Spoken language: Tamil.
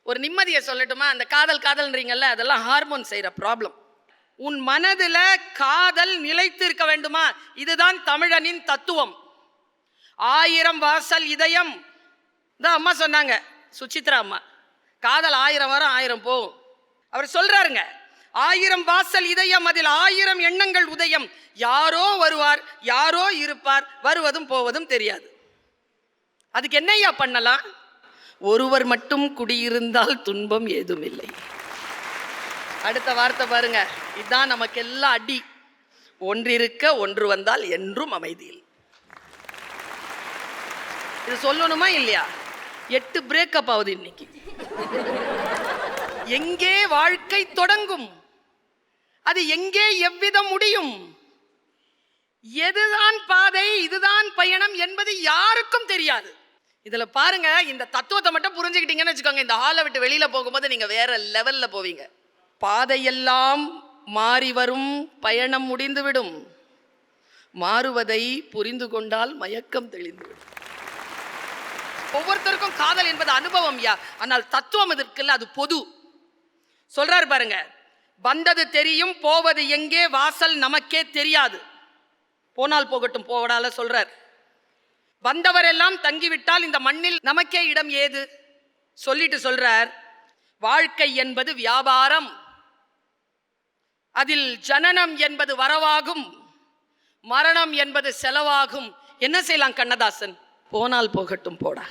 ஒரு நிம்மதியை சொல்லட்டுமா? அந்த காதல் காதல்ன்றீங்கல்ல, அதெல்லாம் ஹார்மோன் செய்கிற ப்ராப்ளம். உன் மனதில் காதல் நிலைத்து இருக்க வேண்டுமா? இதுதான் தமிழனின் தத்துவம். 1000 வாசல் இதயம் தான் அம்மா சொன்னாங்க, சுசித்ரா அம்மா. காதல் 1000 வரும் 1000 போகும். அவர் சொல்றாருங்க, 1000 வாசல் இதயம், அதில் 1000 எண்ணங்கள் உதயம். யாரோ வருவார், யாரோ இருப்பார், வருவதும் போவதும் தெரியாது. அதுக்கு என்னையா பண்ணலாம்? ஒருவர் மட்டும் குடியிருந்தால் துன்பம் ஏதும் இல்லை. அடுத்த வார்த்தை பாருங்க, இதுதான் நமக்கெல்லாம் அடி. ஒன்றிருக்க ஒன்று வந்தால் என்றும் அமைதியில். இது சொல்லணுமா இல்லையா? 8 பிரேக்கப் ஆகுது இன்னைக்கு. எங்கே வாழ்க்கை தொடங்கும், அது எங்கே எவ்விதம் முடியும், எதுதான் பாதை, இதுதான் பயணம் என்பது யாருக்கும் தெரியாது. இதுல பாருங்க, இந்த தத்துவத்தை மட்டும் புரிஞ்சுக்கிட்டீங்கன்னு வச்சுக்கோங்க, இந்த ஹாலை விட்டு வெளியில போகும்போது நீங்க வேற லெவல்ல போவீங்க. பாதையெல்லாம் மாறி வரும், பயணம் முடிந்துவிடும். மாறுவதை புரிந்து கொண்டால் மயக்கம் தெளிந்துவிடும். ஒவ்வொருத்தருக்கும் காதல் என்பது அனுபவம் யா, ஆனால் தத்துவம் இருக்குல்ல, அது பொது. சொல்றாரு பாருங்க, வந்தது தெரியும், போவது எங்கே, வாசல் நமக்கே தெரியாது. போனால் போகட்டும் போவடால சொல்றார். வந்தவர் எல்லாம் தங்கிவிட்டால் இந்த மண்ணில் நமக்கே இடம் ஏது? சொல்லிட்டு சொல்றார், வாழ்க்கை என்பது வியாபாரம், அதில் ஜனனம் என்பது வரவாகும், மரணம் என்பது செலவாகும். என்ன செய்யலாம் கண்ணதாசன்? போனால் போகட்டும் போடா.